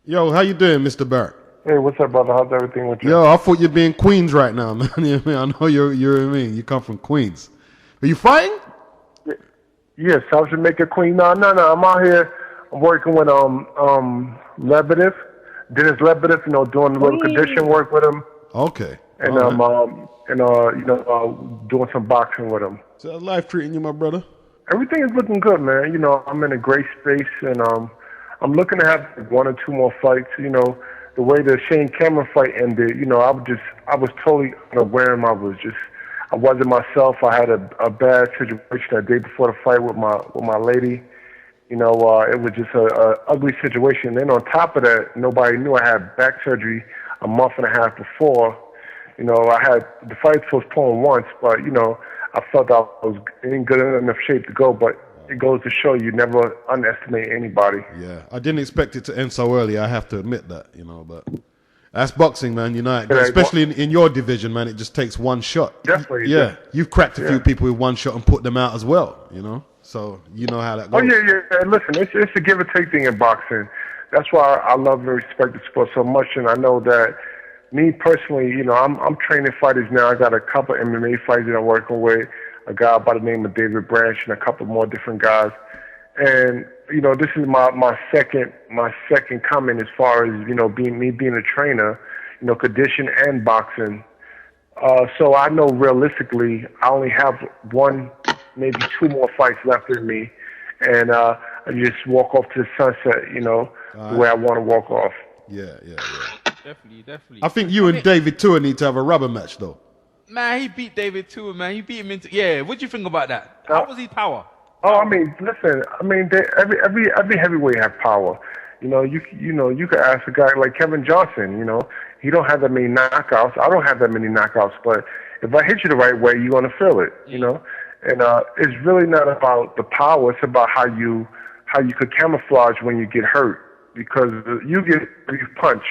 Yo, how you doing, Mr. Barrett? Hey, what's up, brother? How's everything with you? Yo, I thought you'd be in Queens right now, man. You know what I mean? I know you come from Queens. Are you fighting? Yeah, South Jamaica Queen. No, I'm out here. I'm working with Lebedev, Dennis Lebedev. Doing a little condition work with him. Okay. And doing some boxing with him. So how's life treating you, my brother? Everything is looking good, man. I'm in a great space, and I'm looking to have one or two more fights. The way the Shane Cameron fight ended, I was totally unaware. I wasn't myself. I had a bad situation the day before the fight with my lady. It was just a ugly situation. Then on top of that, nobody knew I had back surgery a month and a half before. I had the fight postponed once, but I felt I was in good enough shape to go. But it goes to show you never underestimate anybody. Yeah, I didn't expect it to end so early. I have to admit that, but that's boxing, man. Especially in your division, man. It just takes one shot. Definitely. Yeah, you've cracked a few people with one shot and put them out as well. So you know how that goes. Oh yeah. Listen, it's a give and take thing in boxing. That's why I love and respect the sport so much, and I know that. Me personally, I'm training fighters now. I got a couple of MMA fighters that I'm working with, a guy by the name of David Branch and a couple more different guys. And, this is my second comment as far as, being a trainer, condition and boxing. So I know realistically I only have one, maybe two more fights left in me. And I just walk off to the sunset, the way I want to walk off. Yeah. Definitely. I think you and David Tua need to have a rubber match, though. Man, he beat David Tua, man. He beat him into... Yeah, what do you think about that? How was he power? Listen. Every heavyweight have power. You could ask a guy like Kevin Johnson. He don't have that many knockouts. I don't have that many knockouts. But if I hit you the right way, you're gonna feel it. And it's really not about the power. It's about how you could camouflage when you get hurt. Because you punch.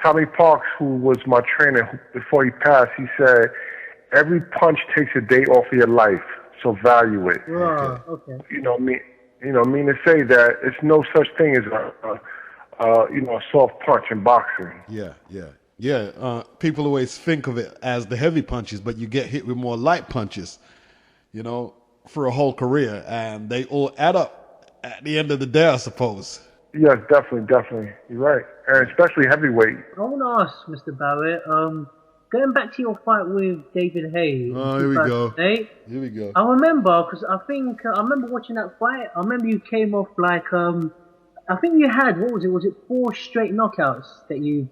Tommy Parks, who was my trainer before he passed, he said, every punch takes a day off of your life, so value it. Okay. Mean to say that it's no such thing as a soft punch in boxing. Yeah. People always think of it as the heavy punches, but you get hit with more light punches, for a whole career, and they all add up at the end of the day, I suppose. Yes, definitely. You're right. And especially heavyweight. I want to ask, Mr. Barrett, going back to your fight with David Haye. Oh, here we go. I remember, because I remember watching that fight. I remember you came off like, I think you had, what was it? Was it 4 straight knockouts that you...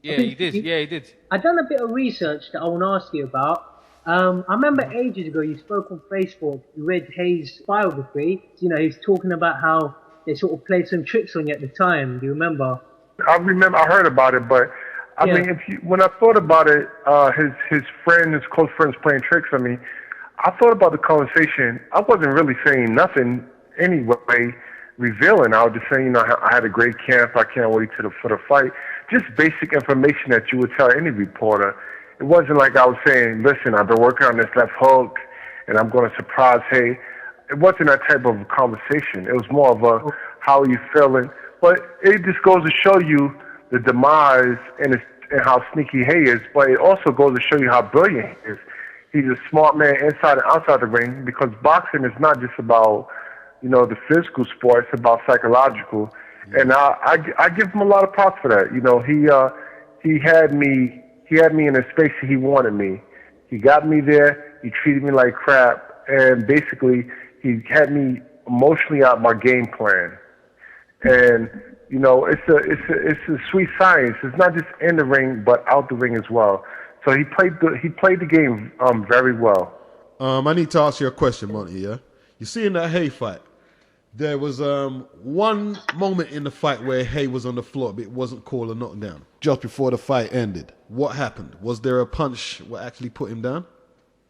Yeah, he did. I've done a bit of research that I want to ask you about. I remember ages ago you spoke on Facebook, you read Haye's biography. He's talking about how they sort of played some tricks on you at the time. Do you remember? I remember. I heard about it, but I mean, when I thought about it, his close friends playing tricks on me. I thought about the conversation. I wasn't really saying nothing anyway, revealing. I was just saying, I had a great camp. I can't wait for the fight. Just basic information that you would tell any reporter. It wasn't like I was saying, listen, I've been working on this left hook, and I'm going to surprise Haye. It wasn't that type of conversation. It was more of a, how are you feeling? But it just goes to show you the demise and how sneaky Haye is. But it also goes to show you how brilliant he is. He's a smart man inside and outside the ring, because boxing is not just about, the physical sport. It's about psychological. And I give him a lot of props for that. He had me in a space that he wanted me. He got me there. He treated me like crap. And basically, he had me emotionally out my game plan. And, it's a sweet science. It's not just in the ring, but out the ring as well. So he played the game very well. I need to ask you a question, Monty, yeah? You see in that Haye fight, there was one moment in the fight where Haye was on the floor, but it wasn't called a knockdown. Just before the fight ended, what happened? Was there a punch what actually put him down?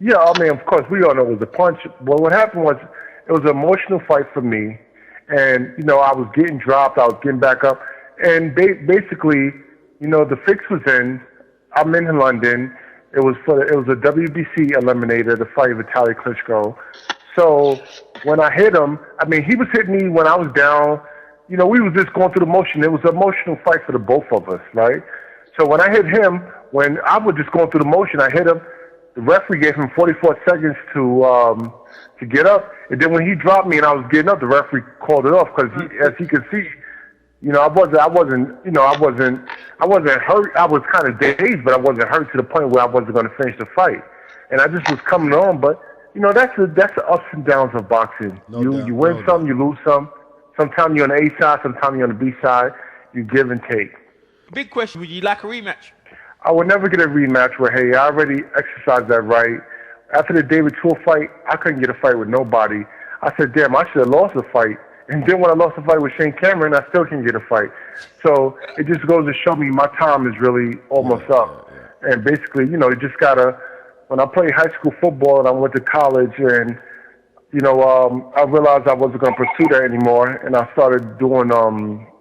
Yeah, I mean, of course, we all know it was a punch. Well, what happened was, it was an emotional fight for me. And, I was getting dropped. I was getting back up. And basically, the fix was in. I'm in London. It was a WBC eliminator, the fight of Vitaly Klitschko. So when I hit him, I mean, he was hitting me when I was down, we was just going through the motion. It was an emotional fight for the both of us, right? So when I hit him, when I was just going through the motion, I hit him. The referee gave him 44 seconds to get up, and then when he dropped me and I was getting up, the referee called it off because, as he could see, I wasn't hurt. I was kind of dazed, but I wasn't hurt to the point where I wasn't going to finish the fight. And I just was coming on, but that's the ups and downs of boxing. You win some, you lose some. Sometimes you're on the A side, sometimes you're on the B side. You give and take. Big question: would you like a rematch? I would never get a rematch with Haye. I already exercised that right. After the David Tool fight, I couldn't get a fight with nobody. I said, damn, I should have lost the fight. And then when I lost the fight with Shane Cameron, I still can't get a fight. So it just goes to show me my time is really almost up. And basically, you just got to, when I played high school football and I went to college and, I realized I wasn't going to pursue that anymore and I started doing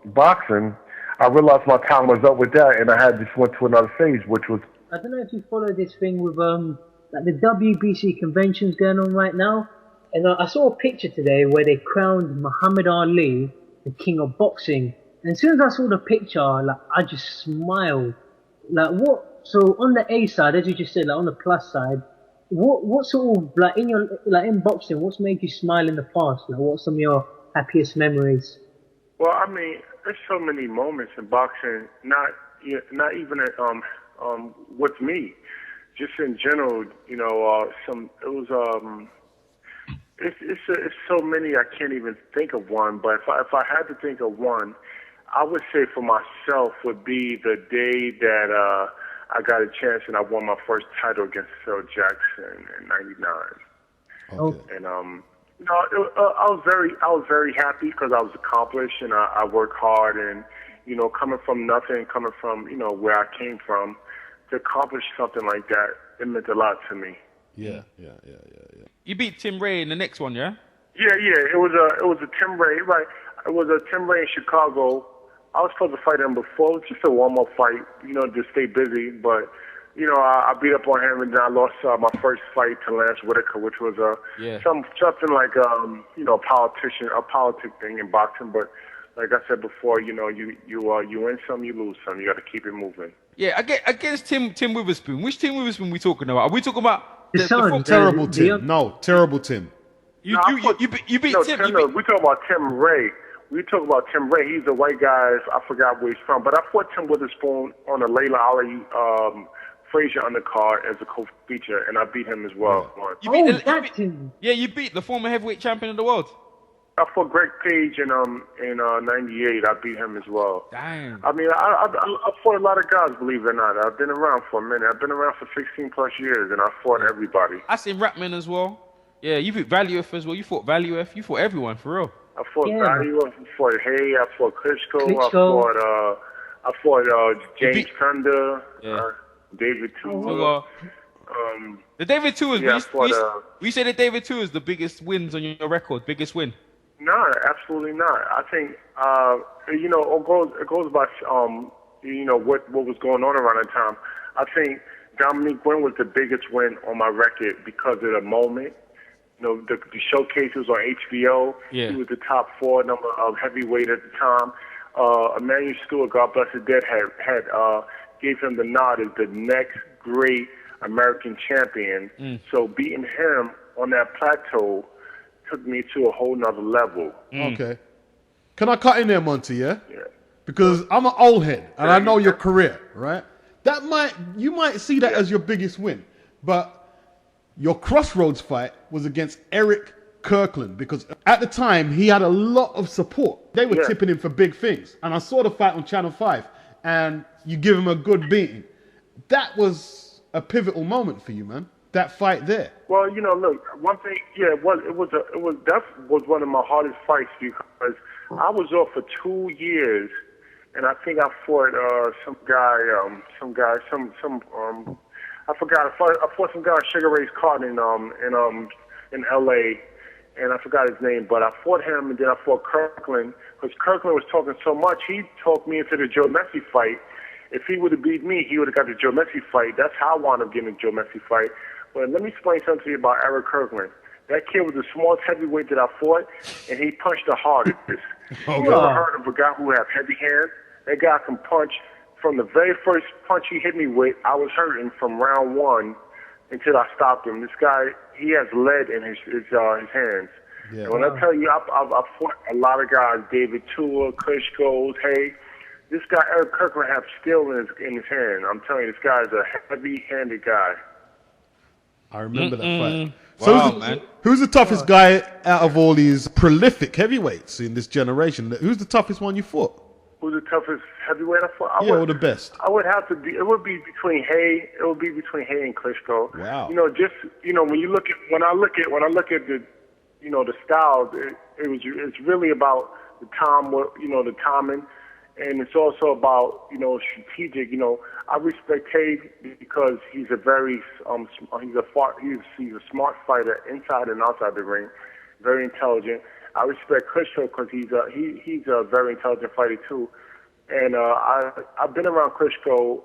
boxing, I realized my time was up with that, and I had just went to another phase, which was. I don't know if you follow this thing with like the WBC conventions going on right now, and I saw a picture today where they crowned Muhammad Ali the king of boxing, and as soon as I saw the picture, like I just smiled. Like what? So on the A side, as you just said, like on the plus side, what sort of like in boxing, what's made you smile in the past? Like what's some of your happiest memories? Well, I mean, there's so many moments in boxing, not even with me, just in general. It's so many I can't even think of one. But if I had to think of one, I would say for myself would be the day that I got a chance and I won my first title against Phil Jackson in '99. Okay. And I was very happy because I was accomplished and I worked hard and coming from nothing, coming from where I came from, to accomplish something like that, it meant a lot to me. Yeah. You beat Tim Ray in the next one, yeah? Yeah. It was a Tim Ray, right? It was a Tim Ray in Chicago. I was supposed to fight him before, just a warm-up fight, to stay busy, but. I beat up on him, and then I lost my first fight to Lance Whitaker, which was something like a politic thing in boxing. But like I said before, you win some, you lose some. You got to keep it moving. Yeah, against Tim Witherspoon. Which Tim Witherspoon are we talking about? Are we talking about terrible Tim? No, terrible Tim. You beat Tim. We talking about Tim Ray. We talk about Tim Ray. He's a white guy. I forgot where he's from, but I fought Tim Witherspoon on a Layla Ali. Frazier undercard as a co-feature, and I beat him as well. You beat the former heavyweight champion of the world. I fought Greg Page in '98. I beat him as well. Damn. I mean, I fought a lot of guys, believe it or not. I've been around for a minute. I've been around for 16 plus years, and I fought everybody. I seen Ratman as well. Yeah, you beat Valuev as well. You fought Valuev. You fought everyone for real. I fought Valuev. I fought Haye. I fought Klitschko. I fought James Thunder. David Tool. The David Tool is. We say that David Tool is the biggest wins on your record. Biggest win. No, absolutely not. I think it goes by what was going on around that time. I think Dominique Wynn was the biggest win on my record because of the moment. The showcase was on HBO. Yeah. He was the top 4 number of heavyweight at the time. Emmanuel Stewart, God bless his dead, had gave him the nod as the next great American champion. So beating him on that plateau took me to a whole nother level. Okay. Can I cut in there, Monty, yeah? Because I'm an old head, and I know your career, right? You might see that as your biggest win, but your Crossroads fight was against Eric Kirkland, because at the time, he had a lot of support. They were tipping him for big things, and I saw the fight on Channel 5, and you give him a good beating. That was a pivotal moment for you, man. That fight there. Well, look, one thing, that was one of my hardest fights because I was off for 2 years, and I think I fought some guy, I forgot. I fought some guy on Sugar Ray's card in L.A. and I forgot his name, but I fought him, and then I fought Kirkland because Kirkland was talking so much. He talked me into the Joe Messi fight. If he would have beat me, he would have got the Joe Messi fight. That's how I wound up getting the Joe Messi fight. But let me explain something to you about Eric Kirkland. That kid was the smallest heavyweight that I fought, and he punched the hardest. Oh, You ever heard of a guy who has heavy hands? That guy can punch. From the very first punch he hit me with, I was hurting from round 1 until I stopped him. This guy, he has lead in his hands. Yeah. And when I tell you, I've fought a lot of guys, David Tua, Klitschko, Haye. This guy, Eric Kirkland, have steel in his hand. I'm telling you, this guy is a heavy-handed guy. I remember that fight. So who's the toughest guy out of all these prolific heavyweights in this generation? Who's the toughest one you fought? Who's the toughest heavyweight I fought? Or the best? I would have to be. It would be between Haye. It would be between Haye and Klitschko. Wow. When I look at the, the styles, it's really about the timing, and it's also about strategic. I respect Haye because he's a smart fighter inside and outside the ring, very intelligent. I respect Klitschko because he's a very intelligent fighter too. And I've been around Klitschko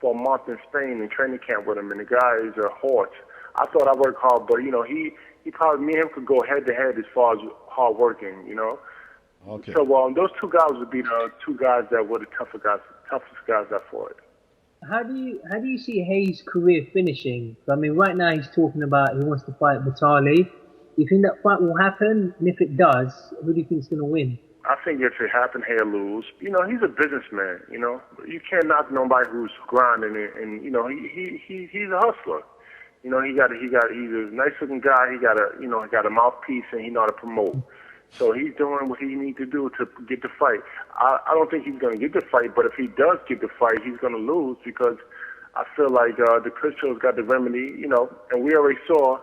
for a month in Spain in training camp with him, and the guy is a horse. I thought I worked hard, but he probably, me and him could go head to head as far as hard working. Okay. So those two guys would be the two guys that were the toughest guys I fought. How do you see Haye's career finishing? I mean, right now he's talking about he wants to fight Batali. Do you think that fight will happen? And if it does, who do you think is going to win? I think if it happens, Haye lose. He's a businessman. You can't knock nobody who's grinding, and he's a hustler. He's a nice looking guy. He got a mouthpiece, and he know how to promote. So he's doing what he needs to do to get the fight. I don't think he's going to get the fight, but if he does get the fight, he's going to lose because I feel like the Klitschko's got the remedy. And we already saw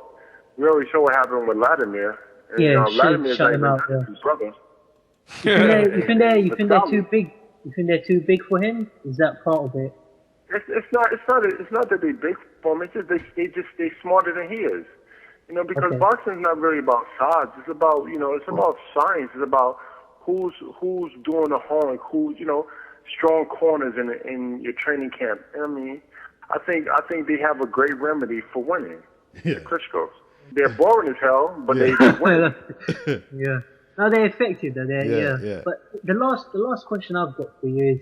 what happened with Vladimir. And, Vladimir's shut him out. His brother. You think they're too big? You think they're too big for him? Is that part of it? It's not that they're big for him. It's just they smarter than he is. Because boxing is not really about size. It's about about science. It's about who's doing the homework, who's strong corners in your training camp. I mean, I think they have a great remedy for winning. Yeah. The Klitschko's. They're boring as hell, but they win. Yeah. No, they're effective though. Yeah. But the last question I've got for you is,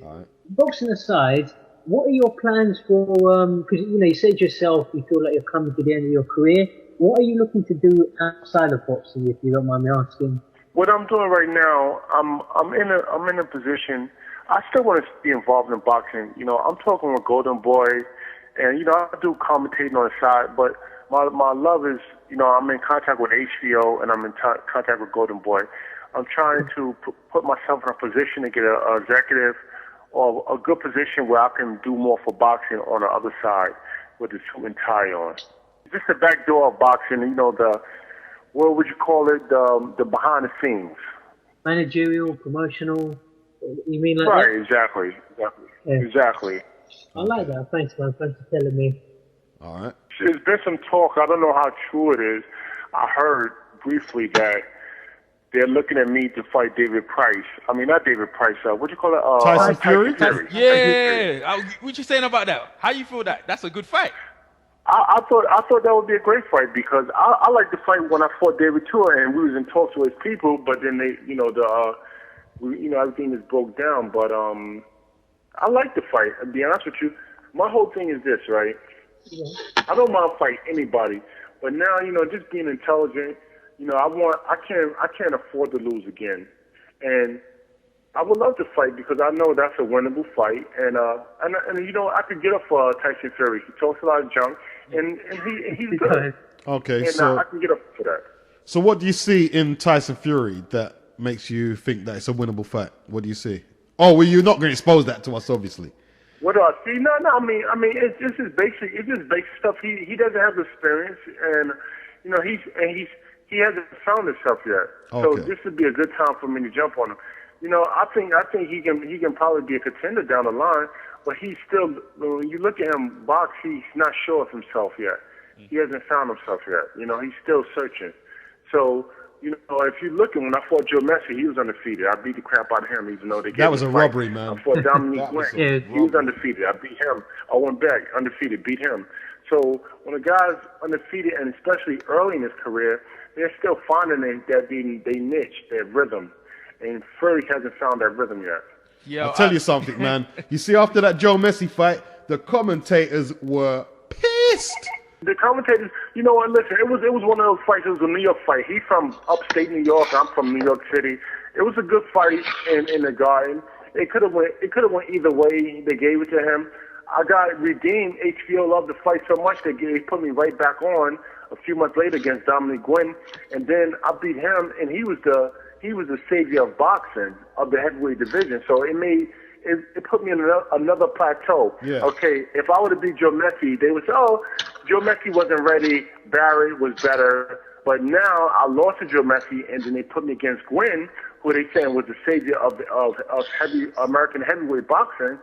boxing aside, what are your plans for? Because you said yourself you feel like you're coming to the end of your career. What are you looking to do outside of boxing, if you don't mind me asking? What I'm doing right now, I'm in a position. I still want to be involved in boxing. I'm talking with Golden Boy, and I do commentating on the side. But my love is, I'm in contact with HBO, and I'm in contact with Golden Boy. I'm trying to put myself in a position to get an executive or a good position where I can do more for boxing on the other side with the suit and tie on. Just the back door of boxing, what would you call it? The behind the scenes. Managerial, promotional. You mean like right? That? Exactly. I like that. Thanks, man. Thanks for telling me. All right. There's been some talk. I don't know how true it is. I heard briefly that they're looking at me to fight David Price. I mean, not David Price. What do you call it? Tyson Fury? Yeah. What you saying about that? How you feel that? That's a good fight. I thought that would be a great fight because I like the fight when I fought David Tua and we was in talks with his people, but then they, everything just broke down. But I like the fight. To be honest with you, my whole thing is this, right? Yeah. I don't mind fighting anybody, but now just being intelligent. I can't afford to lose again, and I would love to fight because I know that's a winnable fight, and I could get up for Tyson Fury. He talks a lot of junk, and he's good. Okay, and so I can get up for that. So what do you see in Tyson Fury that makes you think that it's a winnable fight? What do you see? Oh, well, you're not going to expose that to us, obviously. What do I see? No. I mean, it's just basic. It's just basic stuff. He doesn't have the experience, and he hasn't found himself yet. Okay. So this would be a good time for me to jump on him. I think he can probably be a contender down the line, but he's still. When you look at him box, he's not sure of himself yet. He hasn't found himself yet. He's still searching. So. If you look at when I fought Joe Messi, he was undefeated. I beat the crap out of him, even though they gave that was him a robbery, man. I fought Dominique Grant. He was undefeated. I beat him. I went back undefeated, beat him. So when a guy's undefeated, and especially early in his career, they're still finding their niche, their rhythm, and Fury hasn't found that rhythm yet. Yeah, I'll tell you something, man. You see, after that Joe Messi fight, the commentators were pissed. The commentators, you know what? Listen, it was one of those fights. It was a New York fight. He's from upstate New York. I'm from New York City. It was a good fight in the Garden. It could have went either way. They gave it to him. I got redeemed. HBO loved the fight so much they put me right back on a few months later against Dominic Gwynn, and then I beat him, and he was the savior of boxing of the heavyweight division. So it put me in another plateau. Yeah. Okay, if I would have beat Joe Messi, they would say, oh, Joe Messi wasn't ready, Barrett was better. But now I lost to Joe Messi, and then they put me against Gwynn, who they saying was the savior of American heavyweight boxing.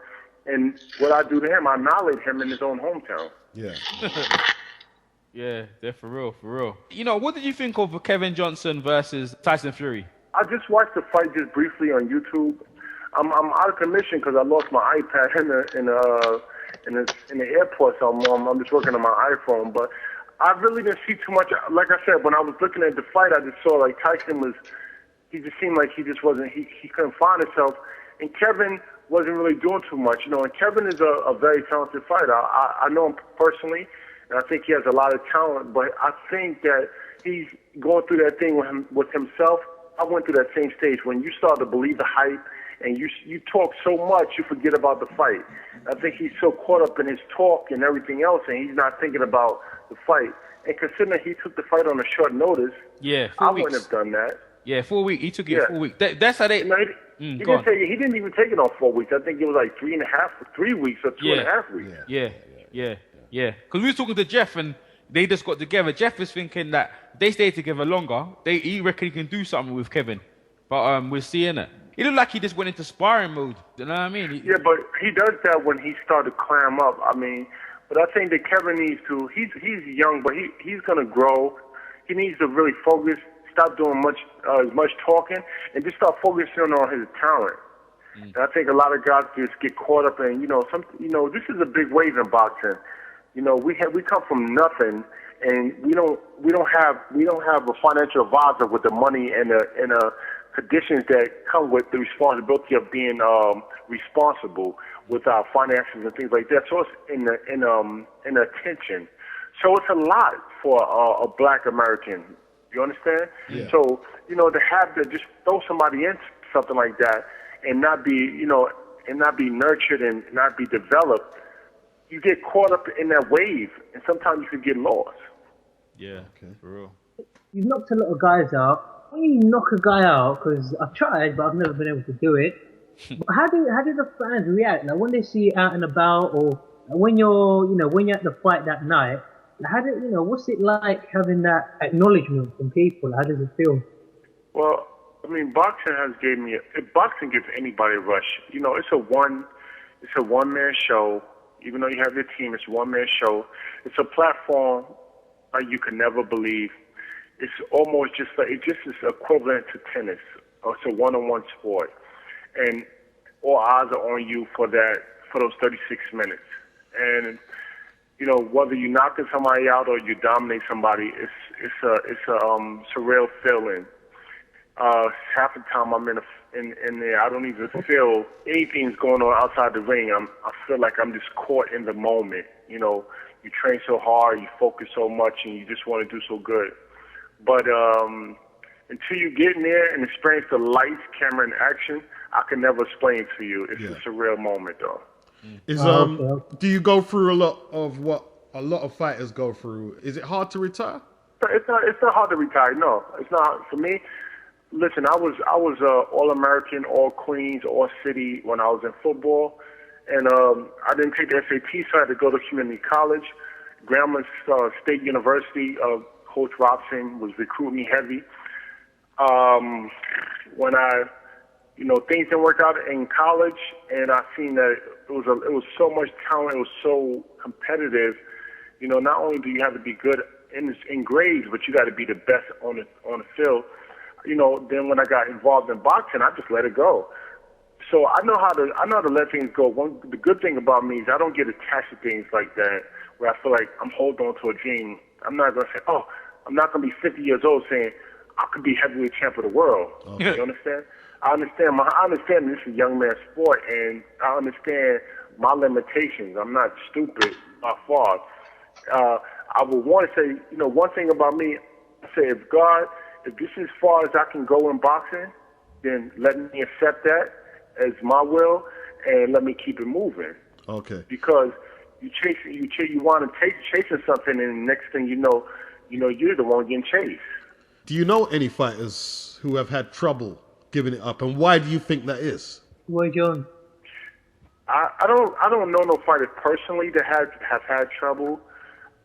And what I do to him, I annihilate him in his own hometown. Yeah. Yeah, they're for real. You know, what did you think of Kevin Johnson versus Tyson Fury? I just watched the fight just briefly on YouTube. I'm out of commission because I lost my iPad in the airport, so I'm just working on my iPhone. But I really didn't see too much. Like I said, when I was looking at the fight, I just saw like Tyson he just seemed like he just wasn't, he couldn't find himself. And Kevin wasn't really doing too much, you know. And Kevin is a very talented fighter. I know him personally, and I think he has a lot of talent. But I think that he's going through that thing with himself. I went through that same stage when you start to believe the hype, and you talk so much you forget about the fight. I think he's so caught up in his talk and everything else, and he's not thinking about the fight. And considering he took the fight on a short notice, yeah, I wouldn't have done that. Yeah, 4 weeks. He took it 4 weeks. That's how they. No, he didn't even take it on 4 weeks. I think it was like 3 weeks or 2.5 weeks. Yeah. Because we was talking to Jeff and they just got together. Jeff is thinking that they stay together longer. He reckon he can do something with Kevin, but we're seeing it. It looked like he just went into sparring mode. You know what I mean? Yeah, but he does that when he started to clam up. I mean, but I think that Kevin needs to. He's young, but he's gonna grow. He needs to really focus. Stop doing as much talking, and just start focusing on his talent. And I think a lot of guys just get caught up in, this is a big wave in boxing. You know, we come from nothing, and we don't have a financial advisor with the money and the conditions that come with the responsibility of being responsible with our finances and things like that. So it's in the attention. So it's a lot for a Black American. You understand? Yeah. So, to have to just throw somebody in something like that and not be, and not be nurtured and not be developed, you get caught up in that wave, and sometimes you could get lost. Yeah, okay, for real. You've knocked a lot of guys out. When you knock a guy out, because I've tried, but I've never been able to do it. But how do the fans react? Like when they see you out and about, or when you're at the fight that night? What's it like having that acknowledgement from people? How does it feel? Well, I mean, boxing gives anybody a rush. It's a one-man show. Even though you have your team, it's a one-man show. It's a platform like you can never believe. It's almost just is equivalent to tennis. It's a one-on-one sport, and all eyes are on you for those 36 minutes. And whether you're knocking somebody out or you dominate somebody, it's a surreal feeling. Half the time I'm in there, I don't even feel anything's going on outside the ring. I feel like I'm just caught in the moment. You train so hard, you focus so much, and you just want to do so good. But until you get in there and experience the lights, camera, and action, I can never explain it to you. It's a surreal moment, though. Do you go through a lot of what a lot of fighters go through? Is it hard to retire? It's not hard to retire. No, it's not for me. Listen, I was All-American, All-Queens, All-City when I was in football, and I didn't take the SAT, so I had to go to community college. Grambling State University, Coach Robson was recruiting me heavy. When things didn't work out in college, and I seen that it was so much talent, it was so competitive. Not only do you have to be good in grades, but you got to be the best on the field. Then when I got involved in boxing, I just let it go. So I know how to let things go. The good thing about me is I don't get attached to things like that, where I feel like I'm holding on to a dream. I'm not gonna say, oh, I'm not going to be 50 years old saying I could be heavyweight champ of the world. Okay. You understand? I understand this is a young man's sport, and I understand my limitations. I'm not stupid by far. I would want to say, one thing about me, I say, if this is as far as I can go in boxing, then let me accept that as my will, and let me keep it moving. Okay. Because you want to chasing something, and the next thing you know, you're the one getting chased. Do you know any fighters who have had trouble giving it up, and why do you think that is? Roy Jones. I don't know no fighters personally that have had trouble.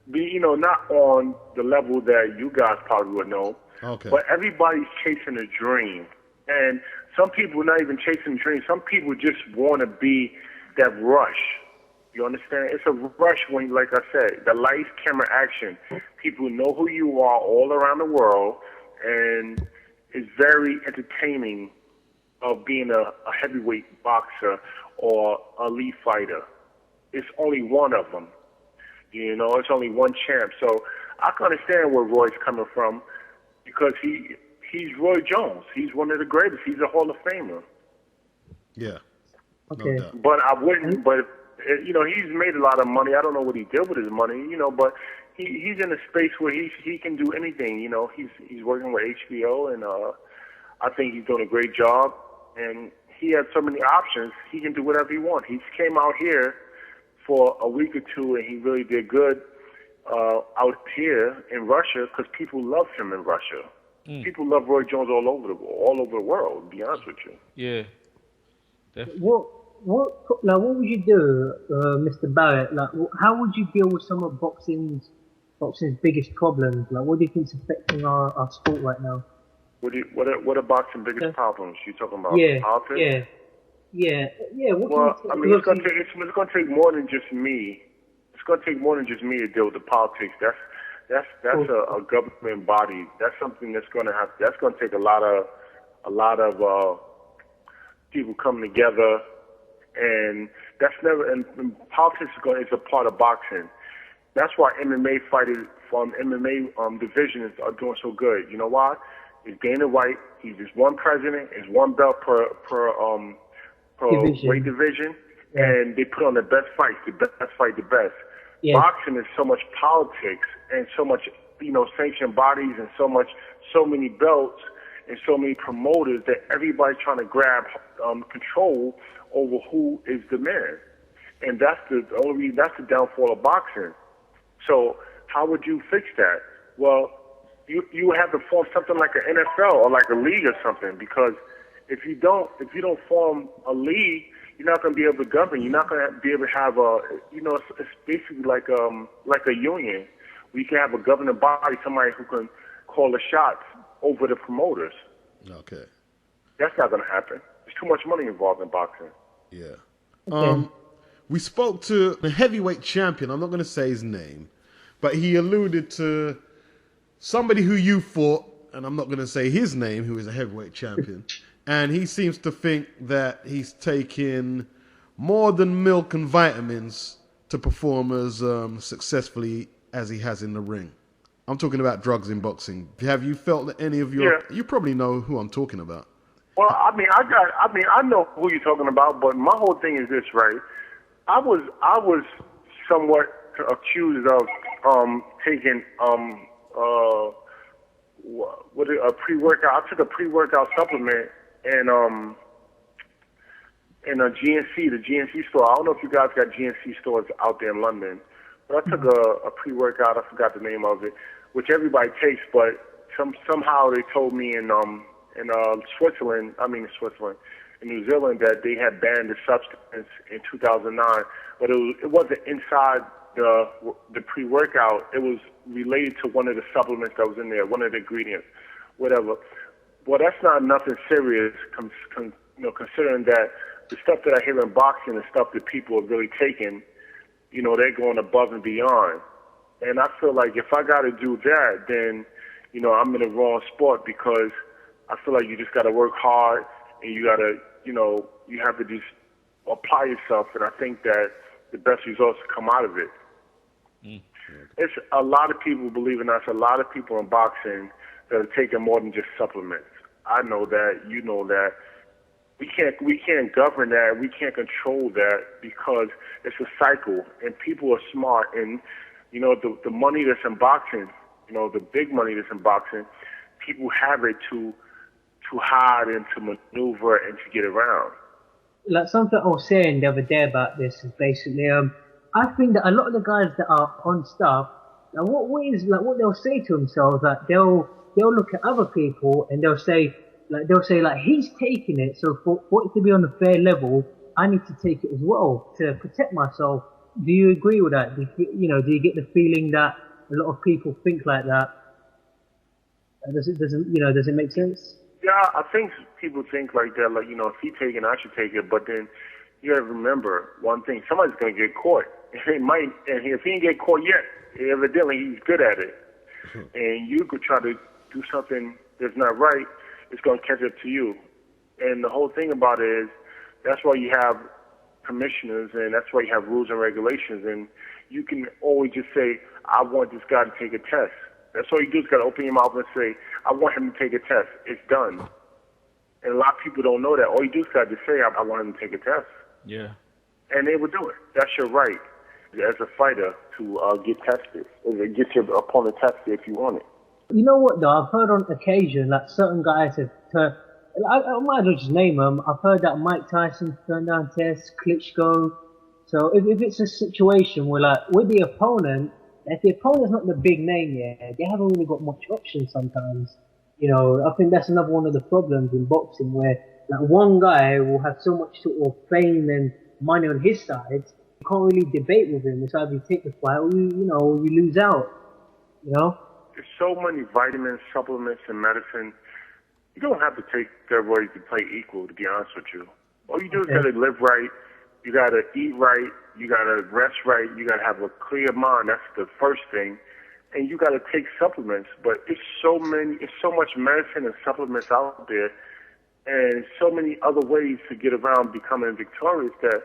Not on the level that you guys probably would know. Okay. But everybody's chasing a dream, and some people are not even chasing a dream. Some people just want to be that rush. You understand? It's a rush when, like I said, the lights, camera, action. People know who you are all around the world, and it's very entertaining of being a heavyweight boxer or elite fighter. It's only one of them. It's only one champ. So I can understand where Roy's coming from, because he's Roy Jones. He's one of the greatest. He's a Hall of Famer. Yeah. Okay. No doubt. But I wouldn't. But he's made a lot of money. I don't know what he did with his money. But he's in a space where he can do anything. He's working with HBO, and I think he's doing a great job. And he has so many options. He can do whatever he wants. He came out here for a week or two, and he really did good out here in Russia, because people love him in Russia. People love Roy Jones all over the world. To be honest with you. Yeah. Definitely. What would you do, Mr. Barrett? How would you deal with some of boxing's biggest problems? What do you think is affecting our sport right now? What are boxing's biggest problems? You talking about politics? Yeah. Well, I mean, it's gonna take more than just me. It's gonna take more than just me to deal with the politics. That's a government body. That's something that's gonna take a lot of people coming together, and that's never. And politics is a part of boxing. That's why MMA fighters from MMA divisions are doing so good. You know why? It's Dana White. He's just one president. It's one belt per weight division, and they put on the best fights. The best fight, the best. Yeah. Boxing is so much politics and so much, sanctioned bodies, and so many belts and so many promoters that everybody's trying to grab control over who is the man, and that's the downfall of boxing. So how would you fix that? Well, you would have to form something like an NFL or like a league or something, because if you don't form a league, you're not going to be able to govern. You're not going to be able to have it's basically like a union. We can have a governing body, somebody who can call the shots over the promoters. Okay. That's not going to happen. There's too much money involved in boxing. Yeah. We spoke to the heavyweight champion. I'm not going to say his name, but he alluded to somebody who you fought, and I'm not going to say his name, who is a heavyweight champion. And he seems to think that he's taking more than milk and vitamins to perform as successfully as he has in the ring. I'm talking about drugs in boxing. Have you felt that any of your... You probably know who I'm talking about. Well, I know who you're talking about, but my whole thing is this, right? I was somewhat accused of taking a pre-workout. I took a pre-workout supplement in a GNC, the GNC store. I don't know if you guys got GNC stores out there in London, but I took a pre-workout. I forgot the name of it, which everybody takes, but somehow they told me in New Zealand, that they had banned the substance in 2009, but it wasn't inside the pre-workout. It was related to one of the supplements that was in there, one of the ingredients, whatever. Well, that's not nothing serious, considering that the stuff that I hear in boxing is stuff that people are really taking, they're going above and beyond. And I feel like if I got to do that, then, I'm in the wrong sport, because I feel like you just got to work hard, and you got to, you have to just apply yourself, and I think that the best results come out of it. It's a lot of people, believe it or not, a lot of people in boxing that are taking more than just supplements. I know that, you know that. We can't govern that. We can't control that because it's a cycle, and people are smart. And you know, the money that's in boxing, you know, the big money that's in boxing, people have it to hide and to maneuver and to get around. Like something I was saying the other day about this is basically, I think that a lot of the guys that are on stuff, like what they'll say to themselves, like they'll look at other people and they'll say he's taking it, so for it to be on a fair level, I need to take it as well to protect myself. Do you agree with that? Do you get the feeling that a lot of people think like that? Does it make sense? Yeah, I think people think like that, like, you know, if he take it, I should take it. But then you got to remember one thing: somebody's going to get caught. If he ain't get caught yet, evidently he's good at it. And you could try to do something that's not right, it's going to catch up to you. And the whole thing about it is that's why you have commissioners and that's why you have rules and regulations. And you can always just say, I want this guy to take a test. That's all you do is got to open your mouth and say, I want him to take a test. It's done. And a lot of people don't know that. All you do is got to say, I want him to take a test. Yeah. And they will do it. That's your right as a fighter to get tested. Get your opponent tested if you want it. You know what, though? I've heard on occasion, like, certain guys have turned... I might as well just name them. I've heard that Mike Tyson turned down tests, Klitschko. So if it's a situation where, like, with the opponent, if the opponent's not the big name yet, they haven't really got much options sometimes. You know, I think that's another one of the problems in boxing where, like, one guy will have so much sort of fame and money on his side, you can't really debate with him. It's either you take the fight or you lose out. You know? There's so many vitamins, supplements, and medicine. You don't have to take steroids to play equal, to be honest with you. All you do is got to live right. You got to eat right. You got to rest right. You got to have a clear mind. That's the first thing. And you got to take supplements. But it's so much medicine and supplements out there, and so many other ways to get around becoming victorious that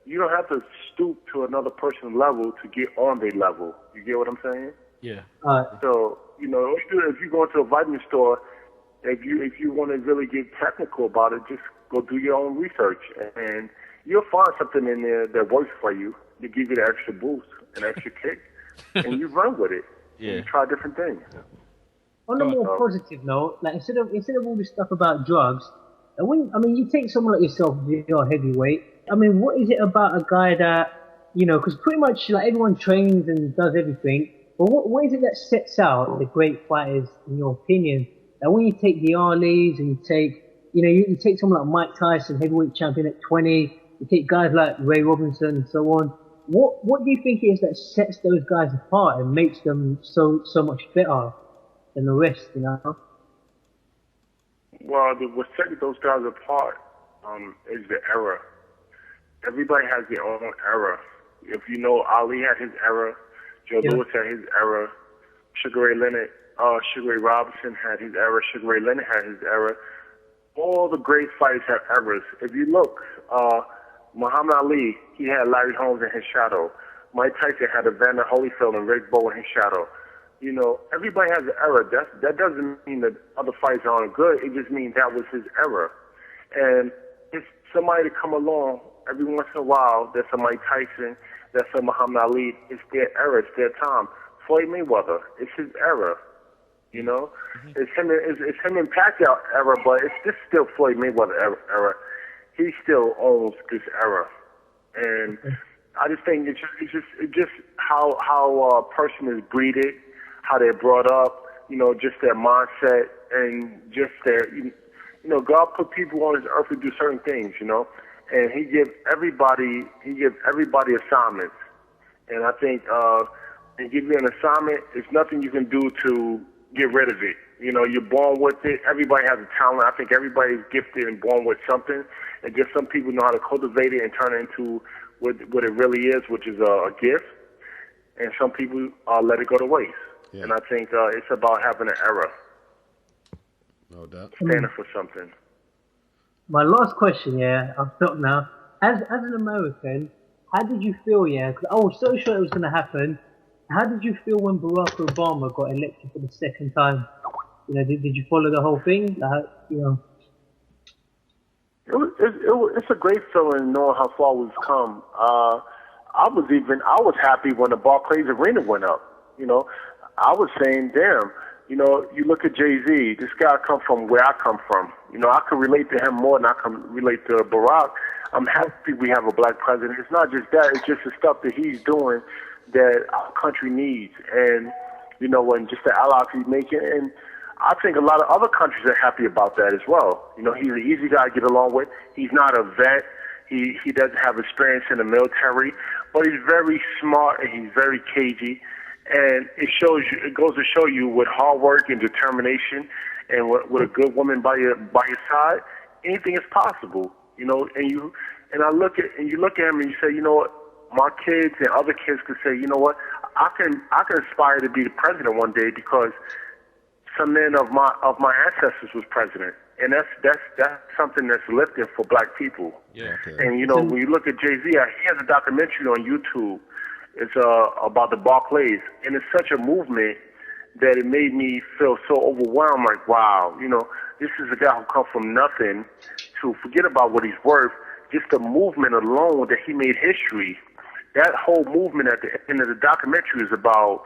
you don't have to stoop to another person's level to get on their level. You get what I'm saying? Yeah. So, you know, all you do is if you go into a vitamin store, if you want to really get technical about it, just go do your own research, and you'll find something in there that works for you to give you the extra boost, an extra kick, and you run with it. Yeah. You try different things. On a more positive note, like instead of all this stuff about drugs, you take someone like yourself, you're a heavyweight. I mean, what is it about a guy that, you know, because pretty much like everyone trains and does everything, but what is it that sets out the great fighters in your opinion? Like when you take the Arleys and you take someone like Mike Tyson, heavyweight champion at 20, you take guys like Ray Robinson and so on. What do you think it is that sets those guys apart and makes them so much better than the rest, you know? Well, what sets those guys apart is the era. Everybody has their own era. If you know, Ali had his era, Joe Louis had his era, Sugar Ray Robinson had his era, Sugar Ray Leonard had his era. All the great fighters have eras. If you look, Muhammad Ali, he had Larry Holmes in his shadow. Mike Tyson had Evander Holyfield and Rick Bowe in his shadow. You know, everybody has an era. That doesn't mean that other fighters aren't good. It just means that was his era. And if somebody to come along every once in a while, that's a Mike Tyson, that's a Muhammad Ali, it's their era, it's their time. Floyd Mayweather, it's his era. You know, it's him and Pacquiao era, but it's still Floyd Mayweather era. He still owns this era, and I just think it's just how a person is breeded, how they're brought up, you know, just their mindset and just their, you know, God put people on this earth to do certain things, you know, and He gives everybody assignments, and I think He give you an assignment. It's nothing you can do to get rid of it. You know, you're born with it. Everybody has a talent. I think everybody's gifted and born with something. And just some people know how to cultivate it and turn it into what it really is, which is a gift. And some people let it go to waste. Yeah. And I think it's about having an era. No doubt. Standing for something. My last question, I'll stop now. As an American, how did you feel, because I was so sure it was going to happen. How did you feel when Barack Obama got elected for the second time? You know, did you follow the whole thing? You know. It's a great feeling knowing how far we've come. I was happy when the Barclays Arena went up. You know, I was saying, damn. You know, you look at Jay-Z. This guy come from where I come from. You know, I can relate to him more than I can relate to Barack. I'm happy we have a black president. It's not just that. It's just the stuff that he's doing that our country needs, and you know, and just the allies he's making. And I think a lot of other countries are happy about that as well. You know, he's an easy guy to get along with. He's not a vet. He doesn't have experience in the military, but he's very smart and he's very cagey. And it goes to show you with hard work and determination, and with a good woman by your side, anything is possible. You know, and you look at him and you say, you know what, my kids and other kids could say, you know what, I can aspire to be the president one day because some man of my ancestors was president, and that's something that's lifting for black people. Yeah. Okay. And you know, when you look at Jay-Z, he has a documentary on YouTube. It's about the Barclays, and it's such a movement that it made me feel so overwhelmed. Like, wow, you know, this is a guy who come from nothing to forget about what he's worth. Just the movement alone that he made history. That whole movement at the end of the documentary is about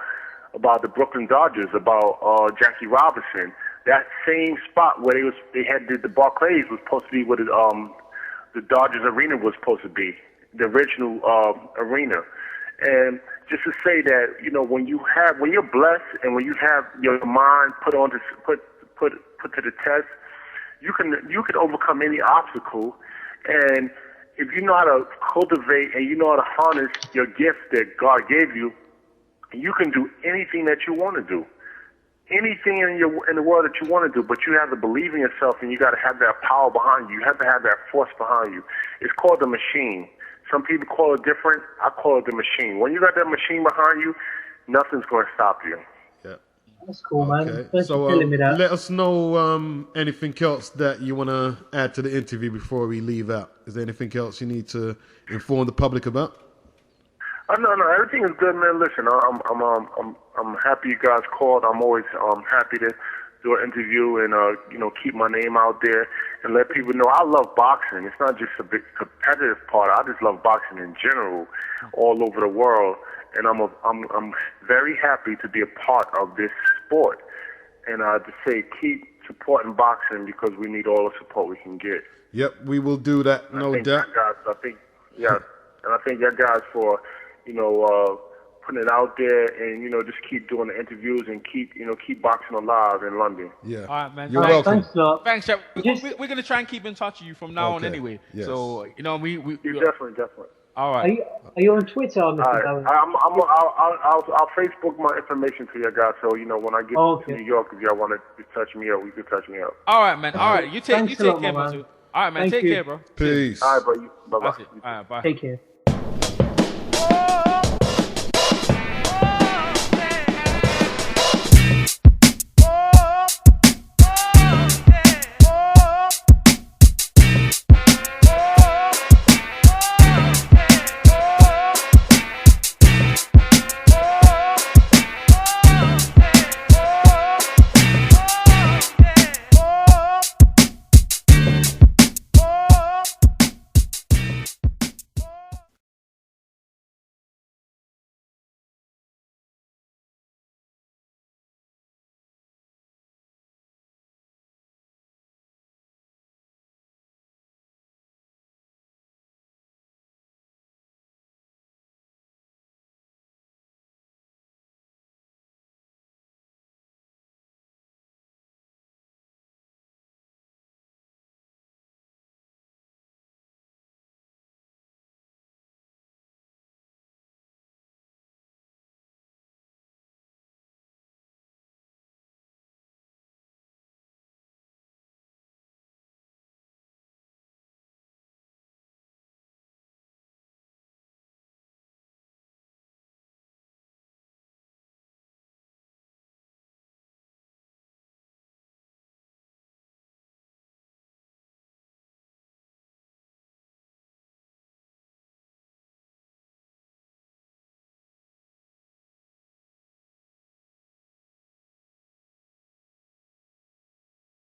the Brooklyn Dodgers, about Jackie Robinson. That same spot where they had the Barclays was supposed to be where the Dodgers arena was supposed to be, the original arena. And just to say that, you know, when you're blessed and when you have your mind put to the test, you can overcome any obstacle. And if you know how to cultivate and you know how to harness your gift that God gave you, you can do anything that you want to do. Anything in the world that you want to do, but you have to believe in yourself, and you got to have that power behind you. You have to have that force behind you. It's called the machine. Some people call it different. I call it the machine. When you got that machine behind you, nothing's going to stop you. Yeah. That's cool, Okay. man. Thanks So for telling me that. let us know anything else that you want to add to the interview before we leave out. Is there anything else you need to inform the public about? No, everything is good, man. Listen, I'm happy you guys called. I'm always happy to do an interview and you know, keep my name out there and let people know I love boxing. It's not just a big competitive part. I just love boxing in general, all over the world. And I'm very happy to be a part of this sport. And to say keep supporting boxing because we need all the support we can get. Yep, we will do that, no doubt. I think you guys for, you know, putting it out there and, you know, just keep doing the interviews and keep boxing alive in London. Yeah. All right, man. You're welcome. Thanks a lot. Thanks, Chef. We're going to try and keep in touch with you from now on anyway. Yes. So, you know, we Definitely. all right. Are you on Twitter, Mr. All right. Darren? I'll Facebook my information to you guys, so you know when I get to New York, if y'all want to touch me up, we can touch me up. All right, man. All right. You take a lot, care, man. man. All right, man. Thank take you. care, bro. Peace. All right, bro. Bye-bye. All right, bye. Take care.